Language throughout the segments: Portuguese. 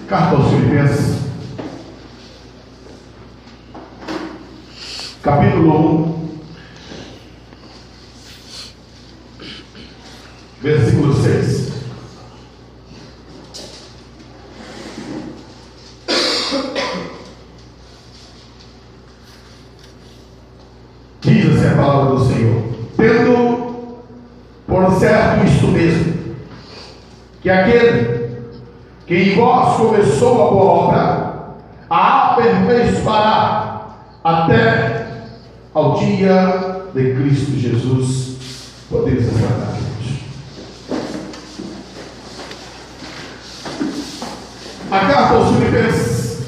Carta aos Filipenses, capítulo 1, versículo 6. Diz assim a palavra do Senhor: tendo por certo isto mesmo, que aquele que em vós começou a boa obra, a aperfeiçoará até ao dia de Cristo Jesus. Podemos aguardar, Deus. A carta aos Filipenses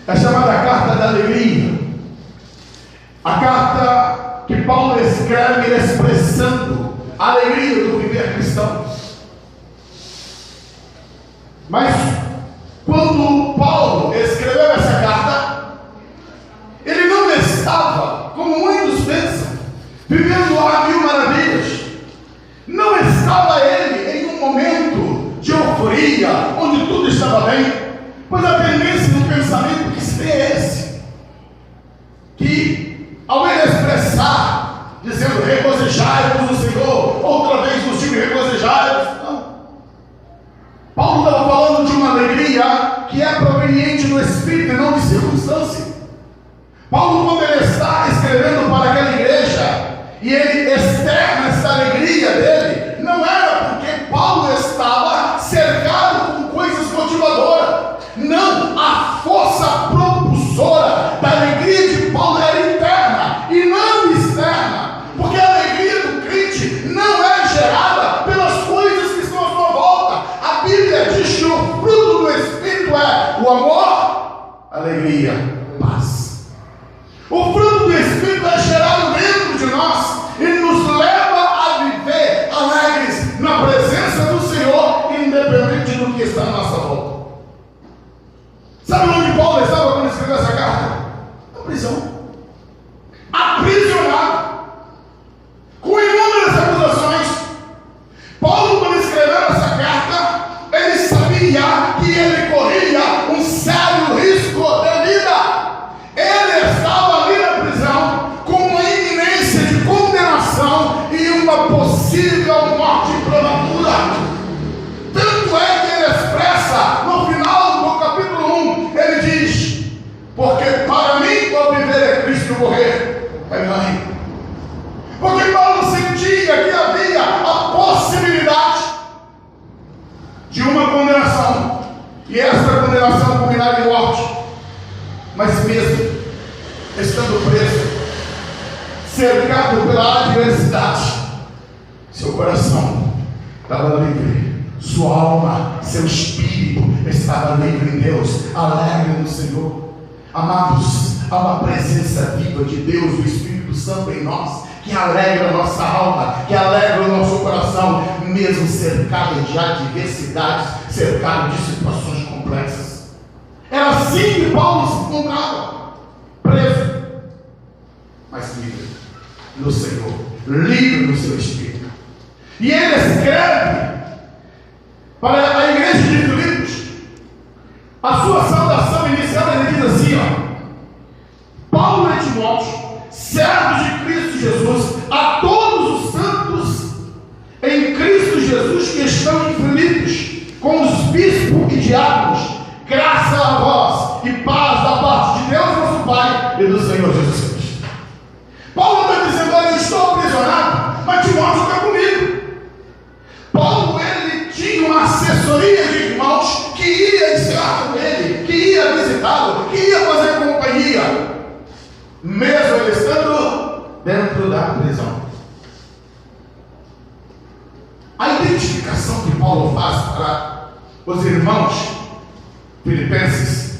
é chamada a carta da alegria, a carta que Paulo escreve expressando a alegria do viver cristão. Mas quando Paulo escreveu essa carta, ele não estava, como muitos pensam, vivendo a mil maravilhas. Não estava ele em um momento de euforia, onde tudo estava bem, pois a tendência no pensamento que se tem é esse, que ao ele expressar, dizendo regozijai-vos no Senhor, outra vez nos digo regozijai-vos, não. Paulo estava falando de uma alegria que é proveniente do Espírito e não de circunstância. Paulo, quando ele está escrevendo para aquela igreja e ele externa essa alegria dele, não era porque Paulo estava cercado com coisas motivadoras. Não, a força propulsora da alegria de Paulo era interna e não externa, porque a alegria do crente não é gerada pelas coisas que estão à sua volta. A Bíblia diz que o fruto do Espírito é o amor, alegria, paz. O fruto do Espírito é gerado dentro de nós e nos leva a viver alegres na presença do Senhor, independente do que está à nossa volta. Sabe onde Paulo estava quando escreveu essa carta? Na prisão, aprisionado, com inúmeras acusações. Paulo, quando escreveu essa carta, ele sabia que ele corria um sério risco de vida. Ele estava ali na prisão com uma iminência de condenação e uma possível morte prematura. Tanto é que ele expressa no final do capítulo 1, ele diz: porque para mim o viver é Cristo, morrer é ganho. Porque Paulo sentia que havia a possibilidade de uma condenação, e essa condenação culminaria em morte. Mas mesmo estando preso, cercado pela adversidade, seu coração estava livre, sua alma, seu espírito estava livre em Deus, alegre no Senhor. Amados, há uma presença viva de Deus, o Espírito Santo em nós, que alegra a nossa alma, que alegra o nosso coração, mesmo cercado de adversidades, cercado de situações complexas. Era assim que Paulo se encontrava, preso, mas livre no Senhor, livre no seu Espírito. E ele escreve para a igreja de Filipos, a sua saudação inicial, ele diz assim, Paulo e Timóteo, servos de Cristo Jesus, a todos os santos em Cristo Jesus que estão em Filipos, com os bispos e diáconos, graça a vós e paz da parte de Deus nosso Pai e do Senhor Jesus Cristo. Paulo está dizendo: olha, eu estou aprisionado, mas Timóteo está comigo. Paulo, ele tinha uma assessoria de irmãos que ia estar com ele, que ia visitá-lo, que ia fazer companhia, mesmo ele estando dentro da prisão. A identificação que Paulo faz para os irmãos filipenses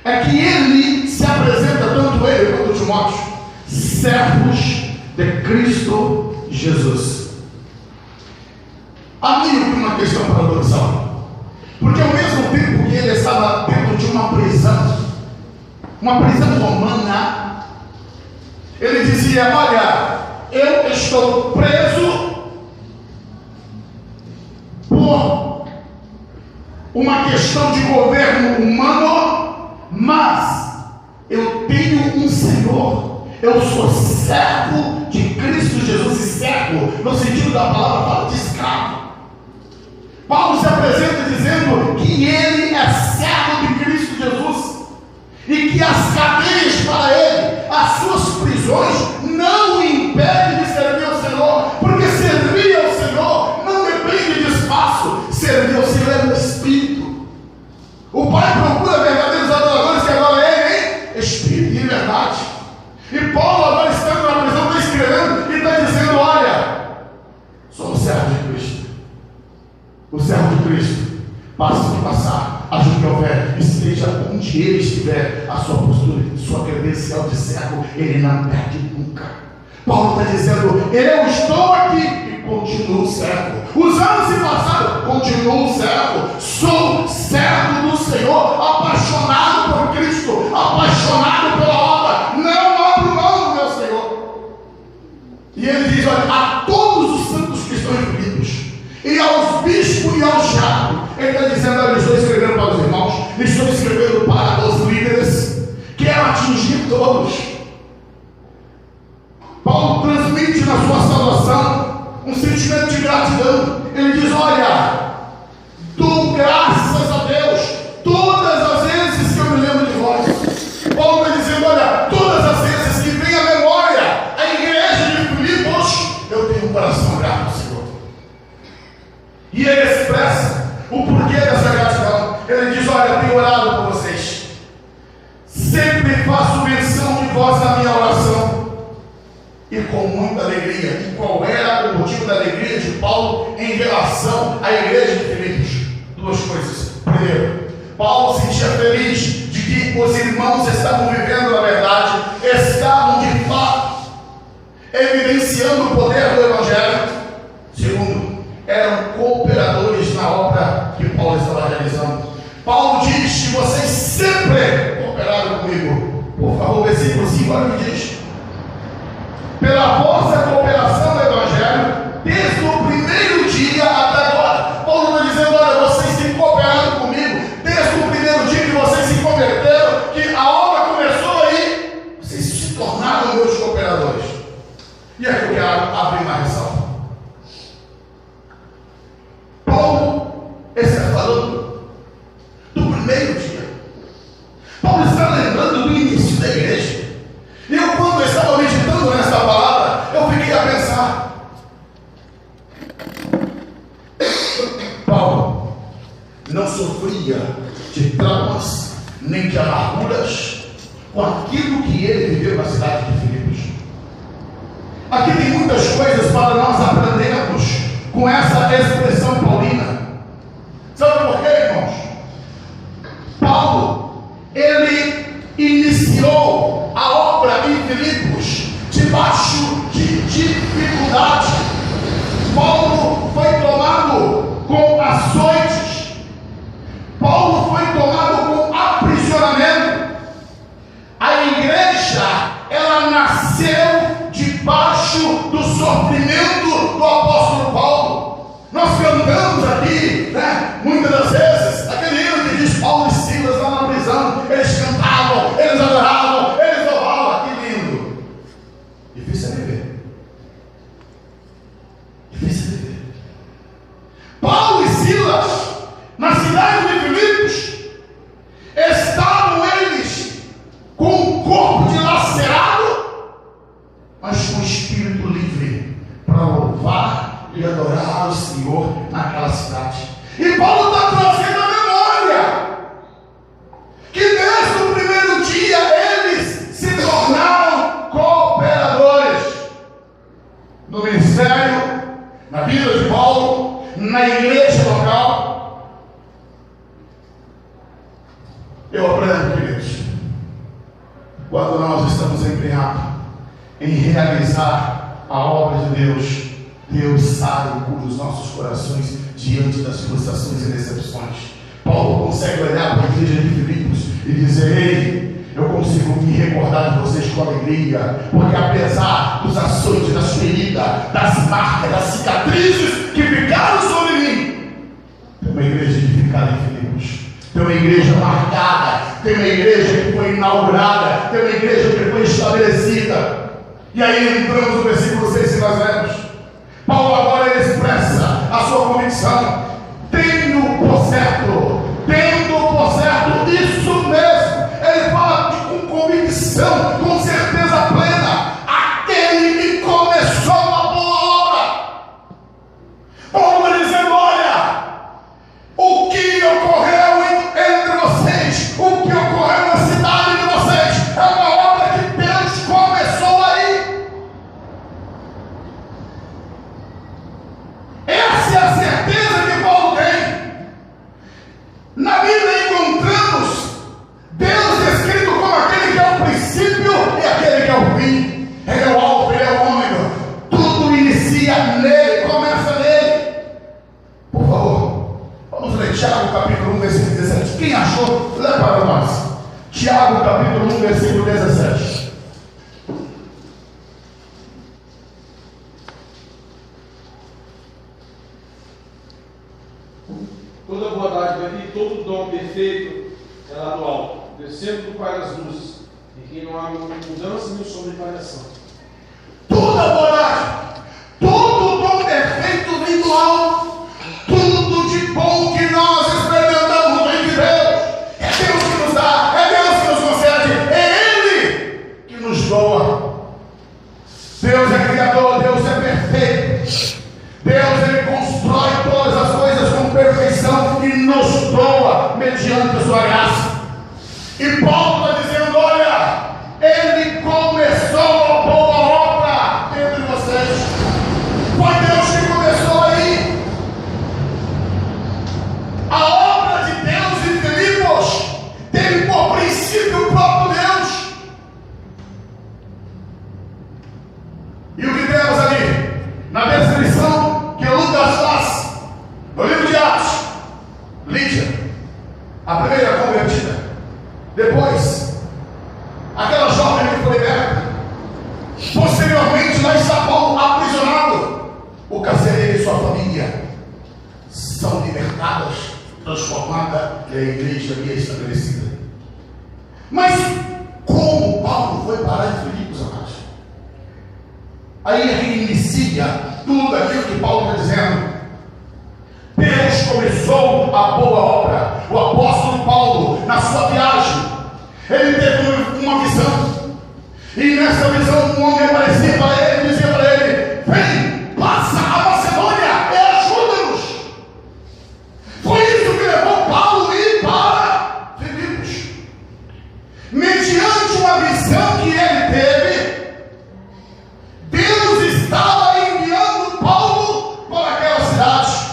é que ele se apresenta, tanto ele quanto Timóteo, servos de Cristo Jesus. Havia uma questão paradoxal, porque ao mesmo tempo que ele estava dentro de uma prisão romana, ele dizia: olha, eu estou preso por uma questão de governo humano, mas eu tenho um Senhor, eu sou servo de Cristo Jesus, e servo no sentido da palavra fala de escravo. Paulo se apresenta dizendo que ele é servo de Cristo Jesus e que as cadeias para ele, as suas prisões, não o impedem de servir ao Senhor, porque servir ao Senhor não depende de espaço, servir ao Senhor é no Espírito. O Pai procura verdadeiros adoradores que adoram ele em Espírito e em verdade. E Paulo agora estando na prisão está escrevendo e está dizendo: olha, sou o servo de Cristo. O servo de Cristo, passa o que passar, ajude que houver, esteja onde ele estiver, a sua postura, sua credencial de servo, ele não perde nunca. Paulo está dizendo: eu estou aqui e continuo servo. Os anos se passaram, continuo servo. Sou servo do Senhor, apaixonado por Cristo, apaixonado pela obra. Não abro mão do meu Senhor. E ele diz: olha, a todos os santos que estão em Filipos, e aos bispos e aos diabos, ele está dizendo: olha, estou escrevendo para os irmãos, estou escrevendo para os líderes, quero atingir todos. Paulo transmite na sua salvação um sentimento de gratidão. Ele diz: olha, dou graças a Deus todas as vezes que eu me lembro de vós. Paulo está dizendo: olha, todas as vezes que vem à memória a igreja de Filipos, eu tenho um coração grato ao Senhor. E ele expressa o porquê dessa gratidão. Ele diz: olha, eu tenho orado por vocês, sempre faço menção de vós na minha oração, e com muita alegria. E qual era o motivo da alegria de Paulo em relação à igreja de Filipos? Duas coisas. Primeiro, Paulo se sentia feliz de que os irmãos estavam vivendo na verdade, estavam de fato evidenciando o poder do Evangelho. Segundo, eram cooperadores na obra que Paulo estava realizando. Paulo diz que vocês sempre cooperaram comigo. Por favor, versículo 5, olha o que diz: pela vossa cooperação no Evangelho, desde o primeiro dia até agora. Paulo está dizendo: olha, vocês têm cooperado comigo, desde o primeiro dia que vocês se converteram, que a obra começou aí, vocês se tornaram meus cooperadores. E aqui eu quero abrir uma ressalva. Paulo está falando do primeiro dia. Paulo está lembrando do início da igreja. E eu, quando eu estava meditando nessa palavra, eu fiquei a pensar: Paulo não sofria de traumas nem de amarguras com aquilo que ele viveu na cidade de Filipos. Aqui tem muitas coisas para nós aprendermos com essa expressão paulina. Sabe por quê, irmãos? Paulo, ele iniciou a obra em Filipos debaixo de dificuldade. Paulo foi tomado com açoites. Paulo foi tomado com aprisionamento. A igreja, ela nasceu debaixo do sofrimento do apóstolo Paulo. Nós cantamos aqui, né, muitas das vezes, aquele hino que diz Paulo e Silas lá na prisão. Eles cantavam, eles adoravam, eles louvavam. Que lindo! Difícil é viver. Difícil é viver. Paulo e Silas, na cidade de Filipos, estavam eles com o corpo dilacerado, mas com o espírito livre para louvar e adorar o Senhor naquela cidade. E Paulo está trazendo a memória que desde o primeiro dia eles se tornaram cooperadores no ministério, na vida de Paulo, na igreja local. Eu aprendo, queridos, quando nós estamos empenhados em realizar a obra de Deus, Deus sabe e cura os nossos corações diante das frustrações e decepções. Paulo consegue olhar para a igreja de Filipos e dizer: ei, eu consigo me recordar de vocês com alegria, porque apesar dos açoites, das feridas, das marcas, das cicatrizes que ficaram sobre mim, uma igreja edificada em Filipos. Tem uma igreja marcada, tem uma igreja que foi inaugurada, tem uma igreja que foi estabelecida. E aí entramos no versículo 6 e nós lemos. Paulo agora expressa a sua convicção. Tendo por certo, isso mesmo. Ele fala com convicção, com certeza plena. Aquele que começou a boa obra. Paulo vai dizendo: olha, o que ocorreu entre vocês, o que ocorreu na cidade de vocês, é uma obra que Deus começou aí. Essa é a certeza que Paulo tem. Na Bíblia encontramos Deus descrito como aquele que é o princípio e aquele que é o fim. Ele é o alfa, ele é o ômega. Tudo inicia nele, começa nele. Por favor, vamos ler Tiago capítulo 1, versículo 17. Quem achou, lê para nós. Tiago capítulo 1, versículo 17. Toda boa dádiva e todo dom perfeito é lá do alto, descendo do Pai das luzes, em quem não há mudança nem sombra de variação. Toda boa dádiva, todo dom perfeito vem do alto. Tudo de bom que nós experimentamos vem de Deus. É Deus que nos dá, é Deus que nos concede, é Ele que nos doa. Deus é criador, Deus é perfeito. Deus, Ele constrói todas as coisas com perfeição e nos doa mediante a sua graça. E Paulo está dizendo: olha, Ele começou a boa obra entre vocês. Foi Deus que começou aí. A obra de Deus em Filipos teve por princípio o próprio Deus. E o que temos ali? Na descrição que Lucas faz no livro de Atos: Lídia, a primeira convertida. Depois, aquela jovem que foi liberta. Posteriormente, lá está Paulo aprisionado. O carcereiro e sua família são libertadas, transformada e a igreja ali é estabelecida. Mas como Paulo foi parar em Filipos, amados? Aí reinicia tudo aquilo que Paulo está dizendo. Deus começou a boa obra. O apóstolo Paulo, na sua viagem, ele teve uma visão. E nessa visão, um homem aparecia para ele e dizia para ele: vem, passa a Macedônia e ajuda-nos. Foi isso que levou Paulo a ir para Filipos. Mediante uma visão que ele teve, Deus estava enviando Paulo para aquela cidade.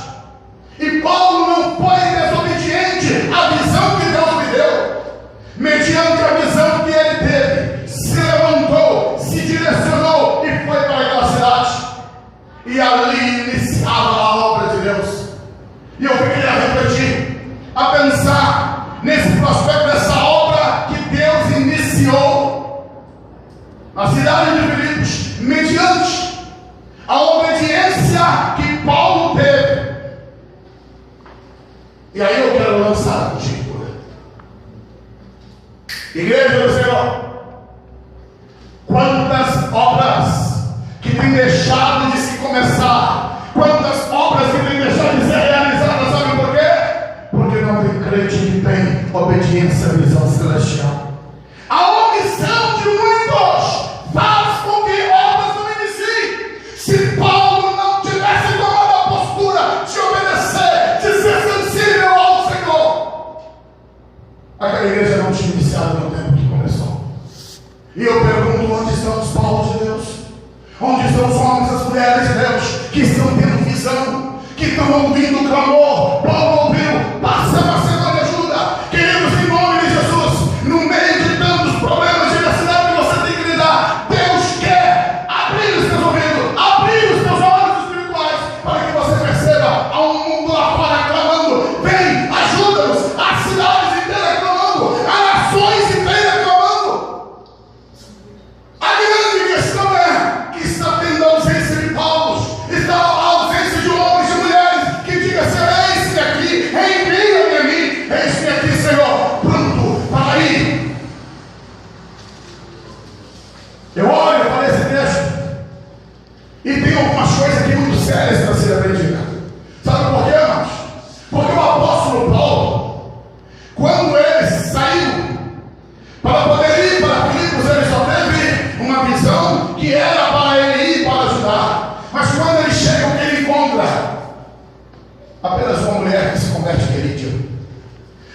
E Paulo não foi desobediente à visão que Deus lhe deu. Mediante a visão que ele teve, se levantou, se direcionou e foi para aquela cidade. E ali iniciava a obra de Deus. E eu queria refletir, a pensar nesse prospecto dessa obra que Deus iniciou na cidade de Filipos, mediante a obediência que Paulo teve. E aí eu quero lançar contigo, igreja do Senhor, quantas obras que tem deixado de se começar, quantas obras que tem deixado de ser realizadas, sabe por quê? Porque não tem crente que tem obediência à visão celestial. A omissão de muitos faz com que obras não iniciem. Se Paulo não tivesse tomado a postura de obedecer, de ser sensível ao Senhor, aquela igreja não tinha iniciado no tempo que começou. E eu pergunto: onde estão os Paulos de Deus? Onde estão os homens e as mulheres de Deus que estão tendo visão, que estão ouvindo o clamor? Paulo ouviu: passa a Macedônia, ajuda. Queridos, em nome de Jesus, no meio de tantos problemas de necessidade que você tem que lidar, Deus quer abrir os teus ouvidos, abrir os teus olhos espirituais, para que você perceba: há um mundo lá fora clamando, vem, ajuda-nos. As cidades inteiras clamando, as nações inteiras clamando. A grande questão é que está tendo ausência de Paulos, está a ausência de homens e mulheres que digam assim: esse aqui,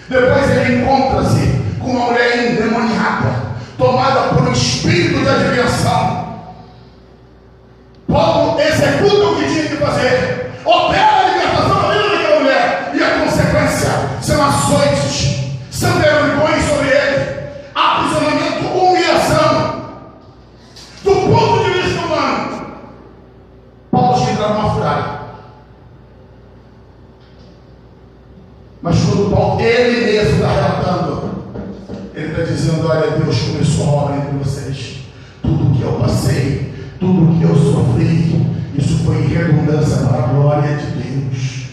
Depois ele encontra-se com uma mulher endemoniada, tomada por um espírito de adivinhação. Paulo executa o que tinha que fazer, opera a libertação da vida daquela mulher, e a consequência são açoites, são vergonhas sobre ele, aprisionamento, humilhação. Do ponto de vista humano, Paulo tinha entrado numa furada. Mas quando Paulo, ele mesmo está relatando, ele está dizendo: olha, Deus começou a obra entre vocês. Tudo que eu passei, tudo que eu sofri, isso foi em redundância para a glória de Deus.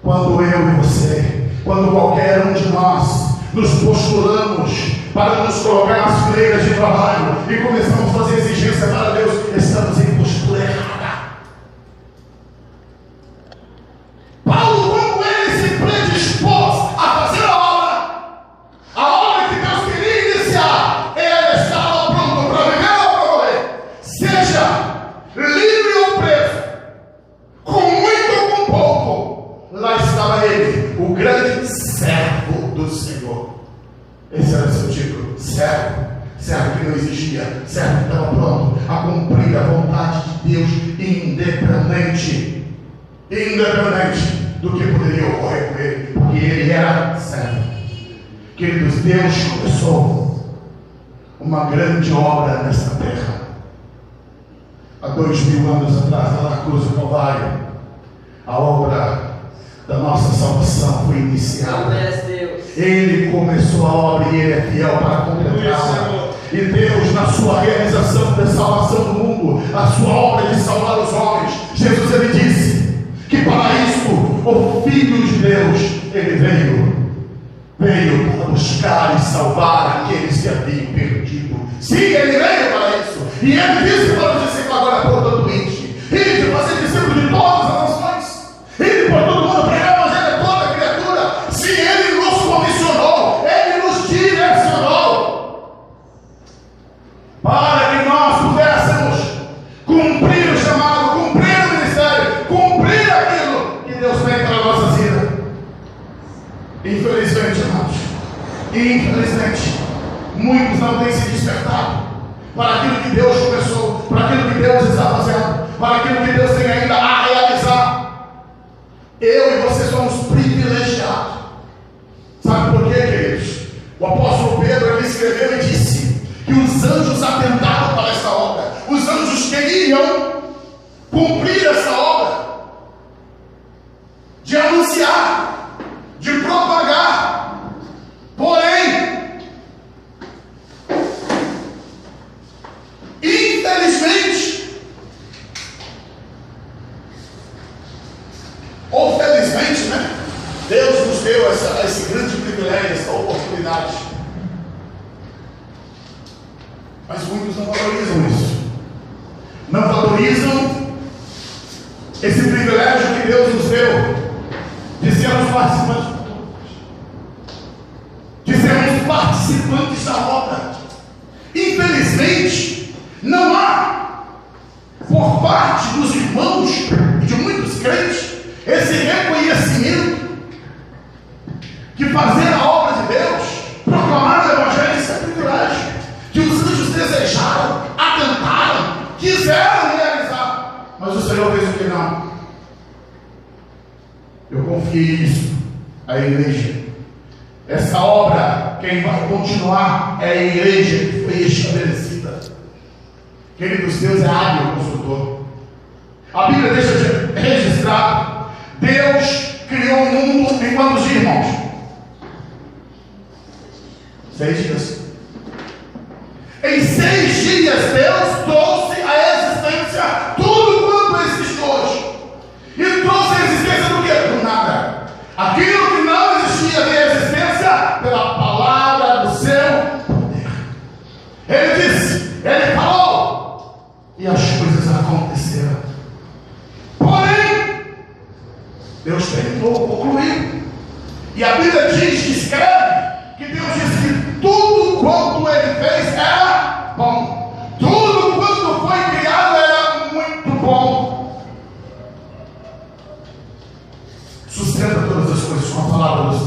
Quando eu e você, quando qualquer um de nós nos postulamos para nos colocar nas fileiras de trabalho e começamos a fazer exigência para Deus, estamos em postura errada. Paulo, quando ele se predispôs a fazer a obra que Deus queria iniciar, ele estava pronto para viver ou para morrer, seja livre ou preso, com muito ou com pouco. Lá estava ele, o grande servo do Senhor. Esse era o seu título: servo. Servo que não exigia, servo que estava pronto a cumprir a vontade de Deus, independente do que poderia ocorrer com ele, porque ele era servo. Queridos, Deus começou uma grande obra nesta terra há 2000 anos atrás, lá na cruz do Calvário. A obra da nossa salvação foi iniciada. Ele começou a obra e ele é fiel para completá-la. E Deus, na sua realização da salvação do mundo, a sua obra de salvar os homens, Jesus, ele disse que para isso o Filho de Deus, ele veio para buscar e salvar aqueles que haviam perdido. Sim, ele veio para isso. E ele disse para os discípulos agora: portanto, ide de fazer discípulos de todas as nações, ide por todo mundo, pregar o evangelho a toda criatura. Se ele nos comissionou, ele nos direcionou para que nós pudéssemos cumprir o chamado, cumprir o ministério, cumprir aquilo que Deus tem para a nossa vida. Infelizmente, amados, muitos não têm se despertado para aquilo que Deus começou, para aquilo que Deus está fazendo, para aquilo que Deus tem ainda a realizar. Eu e você somos privilegiados. Sabe por quê, queridos? O apóstolo Pedro, ele escreveu e disse que os anjos atentaram para essa obra. Os anjos queriam cumprir essa obra de anunciar, de propagar. Porém, infelizmente, ou felizmente, né? Deus nos deu esse grande privilégio, essa oportunidade. Mas muitos não valorizam isso. Não valorizam esse privilégio que Deus nos deu de sermos participantes da obra. Infelizmente, não há por parte dos irmãos e de muitos crentes esse reconhecimento que fazer a obra de Deus, proclamar o evangelho, isso é privilégio que os anjos desejaram, atentaram, quiseram realizar, mas o Senhor fez o que não. Eu confiei nisso à igreja. Essa obra, quem vai continuar é a igreja que foi estabelecida. Queridos, Deus é hábil construtor. A Bíblia deixa registrado: Deus criou o mundo em quantos dias, irmãos? 6 dias. Em 6 dias Deus trouxe à existência tudo quanto existe hoje. E trouxe a existência do quê? Do nada. Aquilo que não existia de existência pela palavra do seu poder. Ele disse, ele falou, e as coisas aconteceram. Porém, Deus terminou, concluiu. E a Bíblia diz, escreve, que Deus disse que tudo quanto ele fez era bom. Tudo quanto foi criado era muito bom. Sustenta todas as coisas com a palavra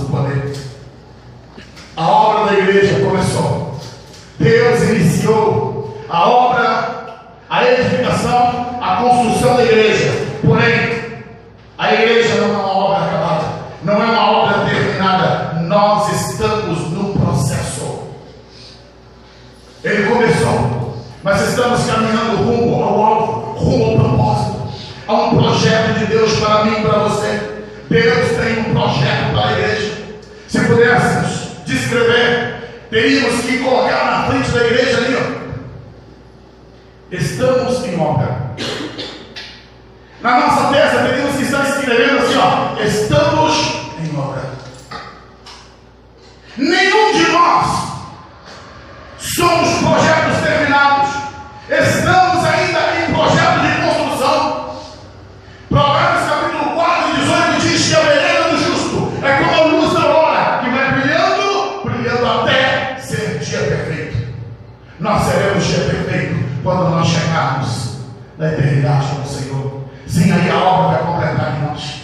estamos caminhando rumo ao alvo, rumo ao propósito. Há um projeto de Deus para mim e para você. Deus tem um projeto para a igreja. Se pudéssemos descrever, teríamos que colocar na frente da igreja ali, ó. Estamos em obra. Na nossa testa teríamos que estar escrevendo assim, ó. Estamos em obra. Nenhum de nós somos projetos terminados. Estamos ainda em projeto de construção. Provérbios capítulo 4, 18 diz que a vereda do justo é como a luz da aurora, que vai brilhando, brilhando até ser dia perfeito. Nós seremos dia perfeito quando nós chegarmos na eternidade com o Senhor. Sim, aí a obra vai completar em nós.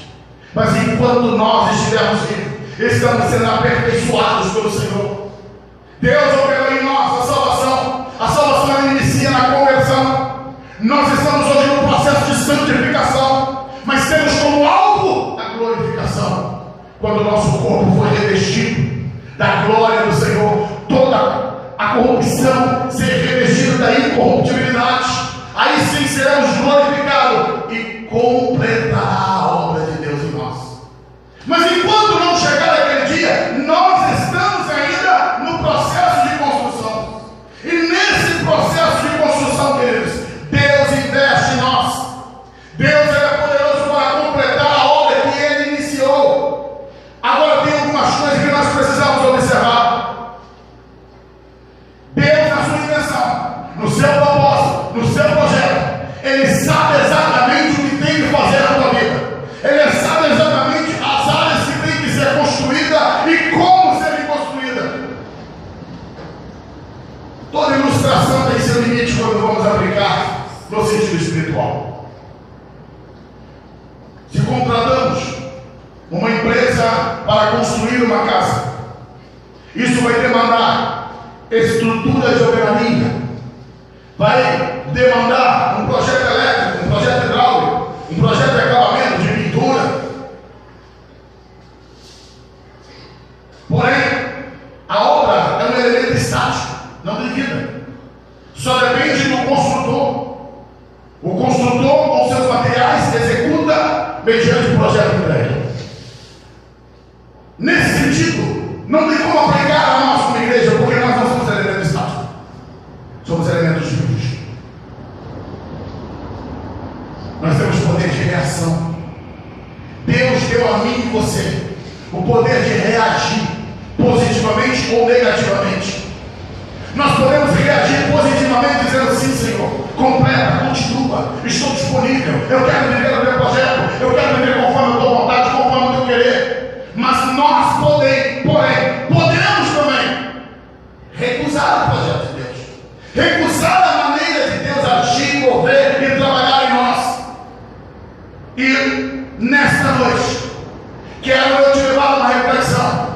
Mas enquanto nós estivermos vivos, estamos sendo aperfeiçoados pelo Senhor. Deus operou em nós a salvação. A salvação ela inicia na conversão. Nós estamos hoje no processo de santificação, mas temos como alvo a glorificação. Quando o nosso corpo foi revestido da glória do Senhor, toda a corrupção ser revestida da incorruptibilidade, aí sim seremos glorificados e completará a obra de Deus em nós. Mas enquanto não chegar aquele dia, nós estamos ainda no processo de construção. E nesse processo de construção, queridos, Deus investe em nós. Deus é poderoso para completar a obra que Ele iniciou. Agora tem algumas coisas que nós precisamos observar. Deus, na sua intenção, no seu propósito, no seu projeto, Ele sabe exatamente o que tem que fazer na tua vida. Ele sabe exatamente as áreas que tem que ser construída e como serem construídas. Toda ilustração tem seu limite quando vamos aplicar no sentido espiritual. Se contratamos uma empresa para construir uma casa, isso vai demandar estrutura de alvenaria, vai demandar um projeto elétrico, um projeto hidráulico, um projeto de acabamento, de pintura. Porém, a obra é um elemento estático, não de vida. Só depende do construtor. O construtor, com seus materiais, executa mediante o projeto entregue. Nesse sentido, não tem como aplicar a nós como igreja, porque nós não somos elementos estáticos, somos elementos vivos. Nós temos poder de reação. Deus deu a mim e você o poder de reagir positivamente ou negativamente. Nós podemos reagir positivamente dizendo sim, Senhor, completa, continua, estou disponível, eu quero viver o meu projeto, eu quero viver conforme a tua vontade, conforme o teu querer. Mas nós podemos também recusar o projeto de Deus, recusar a maneira de Deus agir, mover e trabalhar em nós. E nesta noite quero eu te levar a uma reflexão.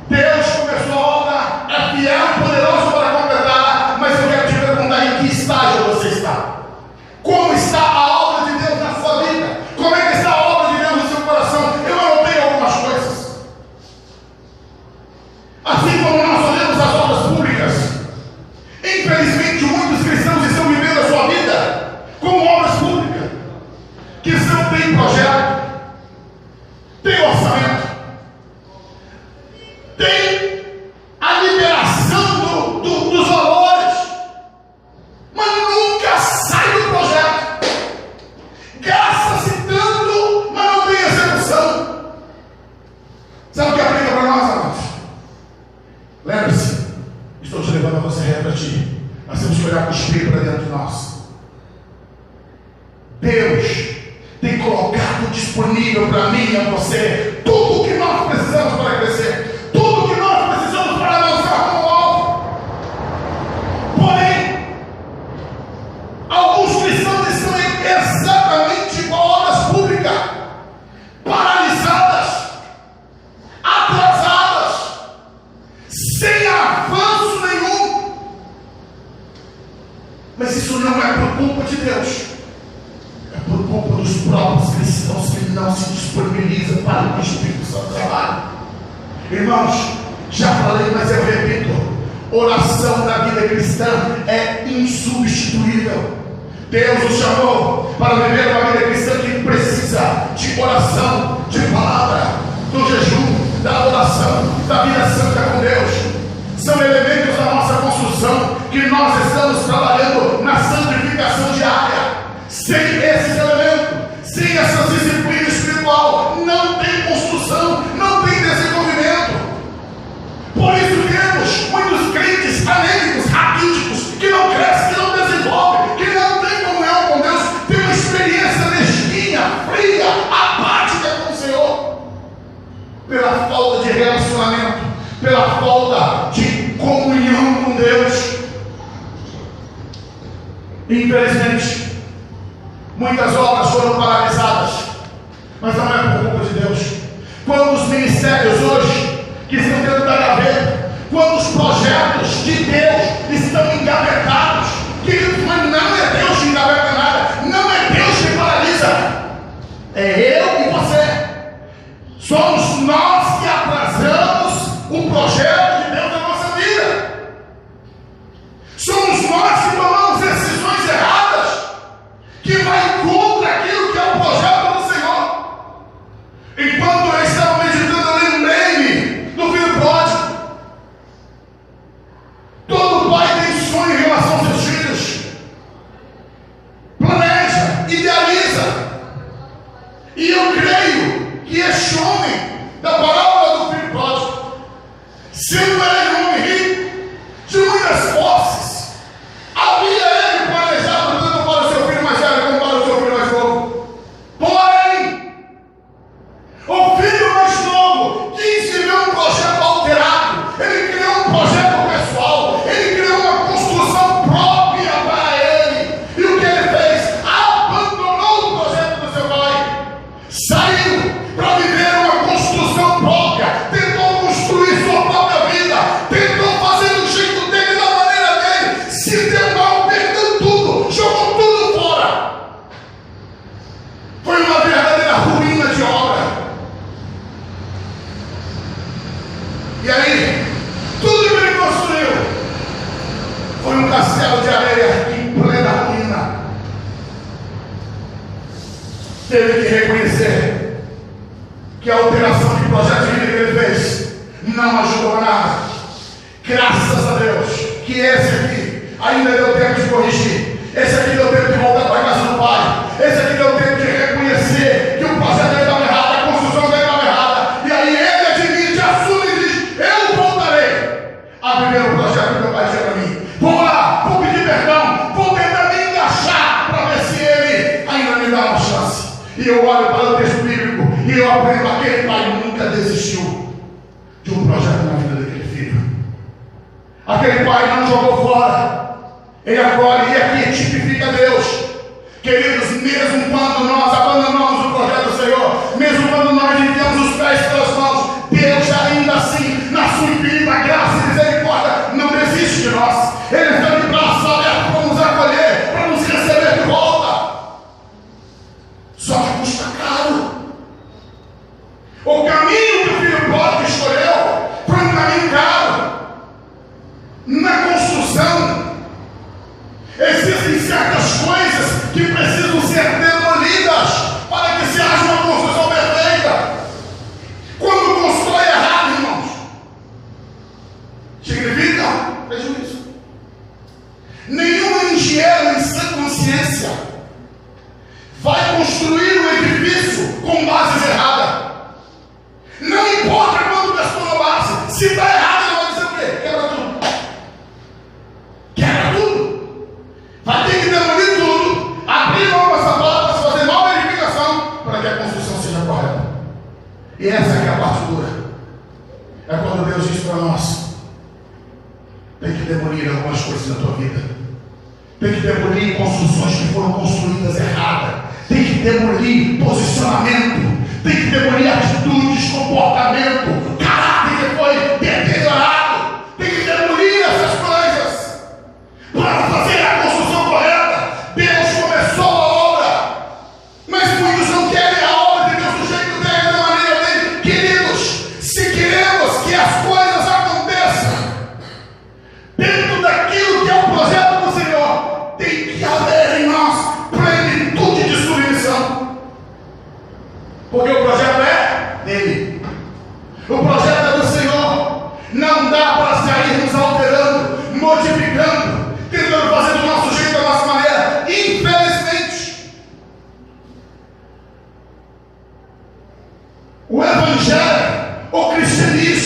Deus começou a obra, é fiel e poderoso para completar, mas eu quero te perguntar em que estágio você está. Como está a obra de Deus na sua vida? Como é que está a obra de Deus no seu coração? Eu anotei algumas coisas. Assim como nós olhamos as obras públicas, infelizmente muitos cristãos estão vivendo a sua vida como obras públicas. Cristão tem projeto, tem orçamento, tem a liberação dos valores, mas nunca sai do projeto. Gasta-se tanto, mas não tem execução. Sabe o que aplica para nós, amados? Lembre-se, estou te levando a você a refletir. Nós temos que olhar com o Espírito para dentro de nós. Deus tem colocado disponível para mim e a você tudo o que nós precisamos para crescer, tudo o que nós precisamos para avançar como alvo. Porém, alguns cristãos estão exatamente igual a obras públicas, paralisadas, atrasadas, sem avanço nenhum. Mas isso não é por culpa de Deus, é por culpa dos próprios cristãos que não se disponibilizam para o Espírito Santo trabalhar. Irmãos, já falei, mas eu repito: Oração na vida cristã é insubstituível. Deus nos chamou para viver uma vida cristã que precisa de oração, de palavra, do jejum, da adoração, da vida santa com Deus. São elementos da nossa construção que nós estamos trabalhando na santificação diária. Sem esses elementos, sem essa disciplina espiritual, não tem construção, não tem desenvolvimento. Por isso temos muitos crentes anêmicos, raquíticos, que não crescem, que não desenvolvem, que não têm comunhão com Deus, têm uma experiência mesquinha, fria, apática com o Senhor, pela falta de relacionamento, pela falta de comunhão com Deus. Infelizmente, muitas obras foram paralisadas, mas não é por culpa de Deus. Quantos ministérios hoje que estão dentro da gaveta, quantos projetos de Deus estão engavetados, queridos, mas não é Deus que engaveta nada, não é Deus que paralisa, é eu e você. Somos nós que atrasamos o projeto de Deus na nossa vida. Somos nós que tomamos decisões erradas, que vai contra aquilo que é o projeto do Senhor. Enquanto eu estava meditando, eu lembrei-me do filho pródigo. Todo pai tem sonho em relação aos seus filhos, planeja, idealiza. E eu creio que este homem da parábola do filho pródigo, sendo ele um homem rico, de muitas posses, havia ele planejado tanto para o seu filho mais velho como para o seu filho mais novo. Porém, o filho mais novo quis viver um projeto alterado. Ele criou um projeto pessoal, ele criou uma construção própria para ele. E o que ele fez? Abandonou o projeto do seu pai, saiu para viver uma construção própria, tentou construir sua própria vida, tentou fazer do jeito dele, da maneira dele, se deu mal, perdeu tudo, jogou tudo fora. Foi uma verdadeira ruína de obra. E aí, tudo que ele construiu foi um castelo de areia em plena ruína. Teve que reconhecer que a alteração de projeto de vida que ele fez não ajudou a nada. Graças a Deus que esse aqui ainda deu tempo de corrigir. Esse aqui deu tempo de voltar para a casa do pai. Esse aqui deu tempo de reconhecer que o projeto dele estava errado, a construção dele estava errada. E aí ele admite, assume e diz: eu voltarei a viver o projeto que meu pai tinha para mim. Vou lá, vou pedir perdão, vou tentar me encaixar para ver se ele ainda me dá uma chance. E eu olho para o texto bíblico e eu aprendo: aquele pai nunca desistiu de um projeto na vida daquele filho. Aquele pai não jogou fora, ele acolhe, e aqui tipifica Deus. Queridos, mesmo quando nós abandonamos o projeto do Senhor, mesmo quando nós enviamos os pés pelas mãos, Deus ainda assim, na sua infinita graça e misericórdia, não desiste de nós. Ele está de braços abertos para nos acolher, para nos receber de volta. Só que custa caro. O caminho que o filho pródigo escolheu foi um caminho caro. Na construção existem certas coisas que precisam ser demolidas para que se haja uma construção perfeita. Quando constrói errado, irmãos, significa prejuízo. Nenhum engenheiro em sã consciência vai construir um edifício com bases erradas. Não importa quanto gastou na base, se está errado, ele vai dizer o quê? Quebra tudo. Quebra tudo. Vai ter que demolir tudo, abrir novas sapatas, fazer nova edificação para que a construção seja correta. E essa é a parte dura. É quando Deus diz para nós: tem que demolir algumas coisas da tua vida. Tem que demolir construções que foram construídas erradas. Tem que demolir posicionamento. Tem que demolir atitudes, comportamento, caráter que foi deteriorado. Tem que demolir essas coisas para fazer a construção correta. Deus começou a obra, mas muitos não querem a obra de Deus do jeito dele, da maneira dele. Queridos, se queremos que as coisas aconteçam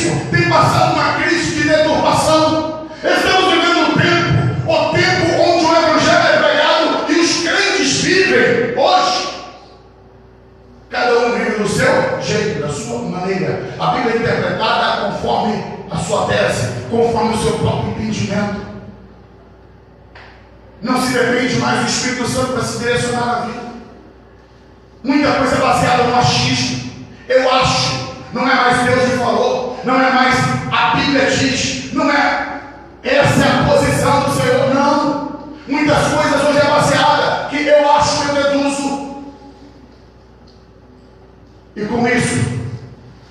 isso, tem passado uma crise de deturpação. Estamos vivendo o tempo onde o Evangelho é pregado e os crentes vivem hoje. Cada um vive do seu jeito, da sua maneira. A Bíblia é interpretada conforme a sua tese, conforme o seu próprio entendimento. Não se depende mais do Espírito Santo para se direcionar na vida. Muita coisa é baseada no achismo. Eu acho. Não é mais Deus que falou. Não é mais a Bíblia diz. Não é essa é a posição do Senhor. Não. Muitas coisas hoje é baseada que eu acho, eu deduzo. E com isso,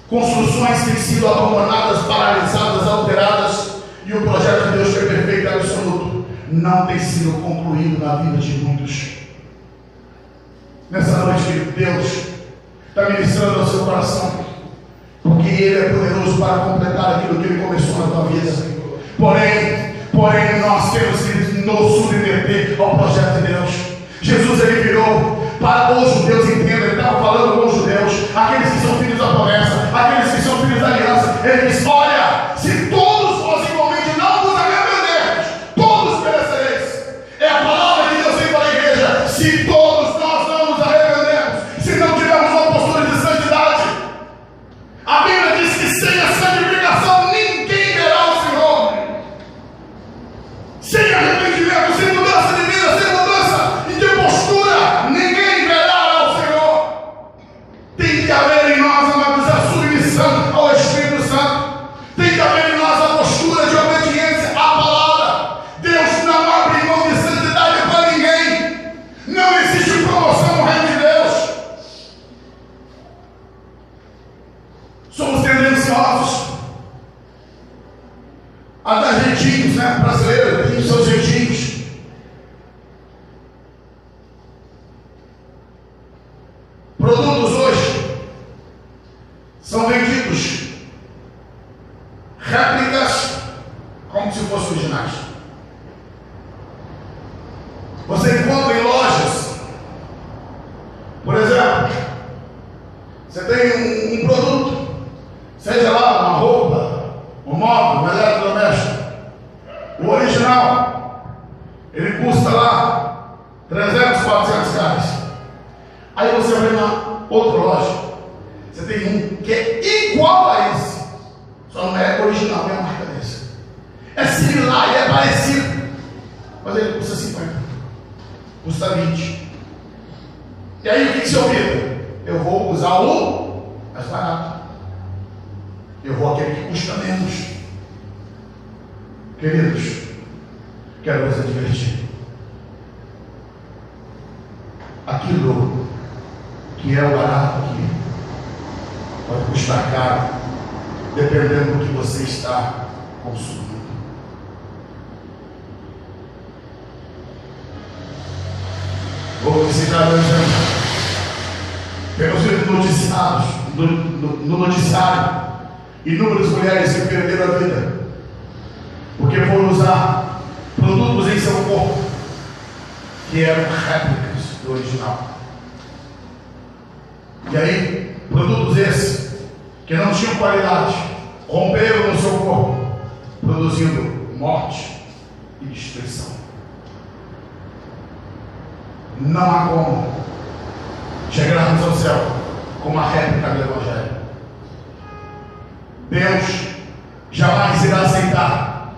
construções têm sido abandonadas, paralisadas, alteradas. E o projeto de Deus, que é perfeito e absoluto, não tem sido concluído na vida de muitos. Nessa noite, Deus está ministrando ao seu coração, porque Ele é poderoso para completar aquilo que Ele começou na tua vida. Porém, nós temos que nos submeter ao projeto de Deus. Jesus, Ele virou para os judeus, entenda, Ele estava falando com os judeus, aqueles que são filhos da promessa, aqueles que são filhos da aliança. Ele diz: olha, se todos vós igualmente não vos arrependerdes, todos perecereis. É a palavra que Deus tem para a igreja. Se todos nós não nos arrependermos, se não tivermos uma postura de santidade, a Bíblia diz que sem a santificação ninguém verá o Senhor. Sem arrependimento, sem mudança de vida, sem mudança de postura, ninguém verá o Senhor. Tem que haver em nós, amados, a submissão ao Espírito Santo. Tem que haver em nós a postura de obediência à palavra. Deus não abre mão de santidade para ninguém. Não existe promoção no reino de Deus. Somos tendenciosos a dar jeitinhos, né? Brasileiro tem os seus jeitinhos. Produtos hoje são vendidos réplicas como se fossem originais. Você encontra em lojas, por exemplo, você tem um produto, seja lá uma roupa, um móvel, um eletrodoméstico. O original, ele custa lá 300, 400 reais. Aí você vai na outra loja, você tem um que é igual a esse, só não é original, não é a marca desse. É similar e é parecido, mas ele custa 50, custa 20. E aí o que você ouvida? Eu vou usar o mais barato. Eu vou aquele que custa menos. Queridos, quero vos advertir. Aquilo que é o barato aqui pode custar caro, dependendo do que você está consumindo. Vou citar um exemplo. Pelos noticiários, no noticiário, inúmeras mulheres que perderam a vida porque foram usar produtos em seu corpo que eram réplicas do original. E aí, produtos esses que não tinham qualidade romperam no seu corpo, produzindo morte e destruição. Não há como chegarmos ao céu com uma réplica do Evangelho. Deus jamais irá aceitar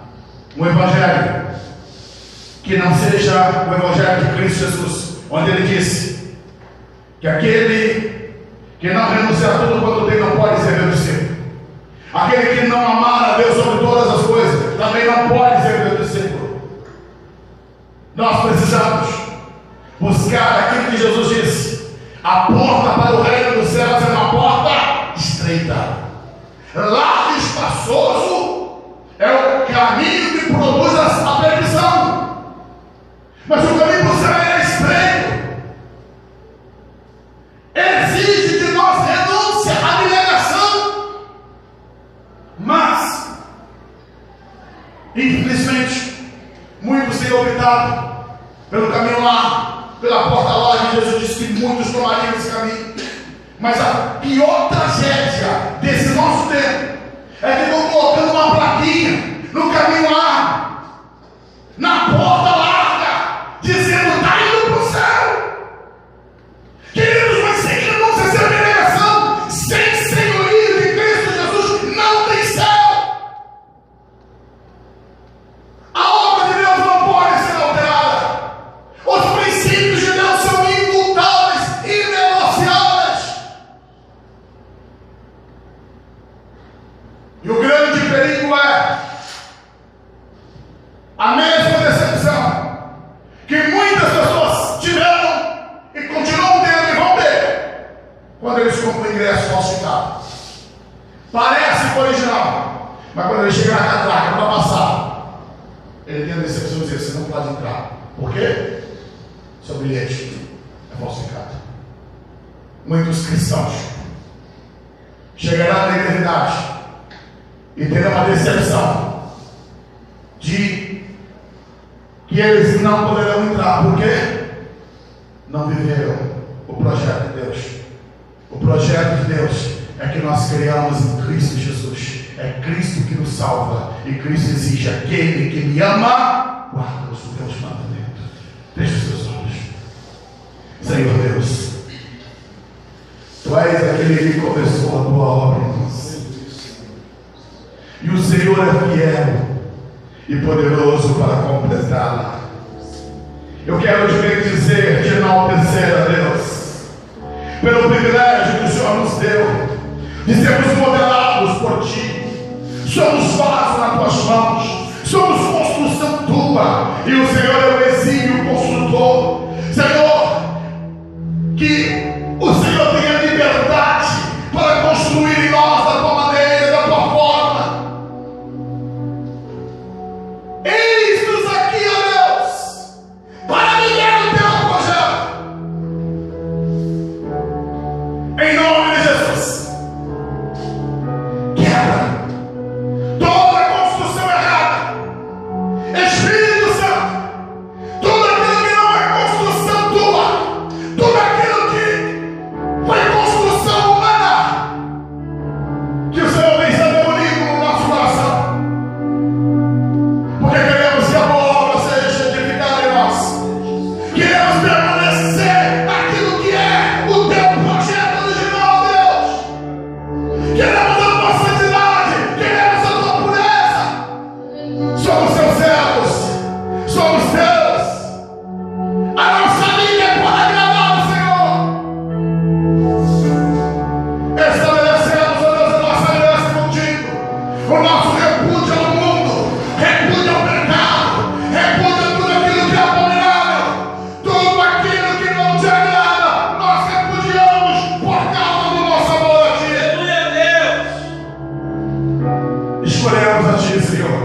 um Evangelho que não seja o Evangelho de Cristo Jesus, onde Ele disse que aquele que não renunciar a tudo quanto tem não pode ser meu discípulo. Aquele que não amar a Deus sobre todas as coisas também não pode ser meu discípulo. Nós precisamos buscar aquilo que Jesus disse: a porta para o reino dos céus é uma porta estreita, largo e espaçoso é o caminho que produz a perdição, mas o caminho para o céu é estreito. Exige de nós renúncia, abnegação, mas infelizmente muitos têm optado pelo caminho largo, pela porta larga. Jesus disse que muitos tomariam esse caminho. Mas a pior tragédia desse nosso tempo é que quando ele chega na catraca para passar, ele tem a decepção de dizer: você não pode entrar. Por quê? Seu bilhete é falsificado. Muitos cristãos chegarão na eternidade e terão uma decepção de que eles não poderão entrar. Por quê? Não viveram o projeto de Deus. O projeto de Deus é que nós criamos em Cristo Jesus. É Cristo que nos salva. E Cristo exige: aquele que me ama, guarda os meus mandamentos. Feche os seus olhos. Senhor Deus, Tu és aquele que começou a Tua obra em nós. E o Senhor é fiel e poderoso para completá-la. Eu quero te bendizer, te enaltecer, a Deus, pelo privilégio que o Senhor nos deu de sermos modelados por Ti. Somos vasos nas Tuas mãos, somos construção Tua, e o Senhor é o exímio construtor. Senhor, que o Senhor tenha liberdade para construir em nós da Tua maneira, da Tua forma. Eis-nos aqui, ó Deus, para viver o Teu projeto. Em nome de Jesus, quebra toda a construção errada. Espírito Santo, tudo aquilo que não é construção Tua, tudo aquilo que foi construção humana, que o Senhor venha demolindo no nosso coração, porque queremos que a boa obra seja edificada em nós. Queremos permanecer naquilo que é o Teu projeto original, Deus. Queremos a Tua santidade, queremos a Tua pureza. Somos Teus servos, somos Teus. A nossa língua é para agradar o Senhor. Estabelecemos, ó Deus, a nossa aliança contigo, o nosso repúdio ao mundo, repúdio ao pecado, repúdio a tudo aquilo que é abominável, tudo aquilo que não te agrada, nós repudiamos por causa do nosso amor a Ti. Aleluia, Deus. Escolhemos a Ti, Senhor.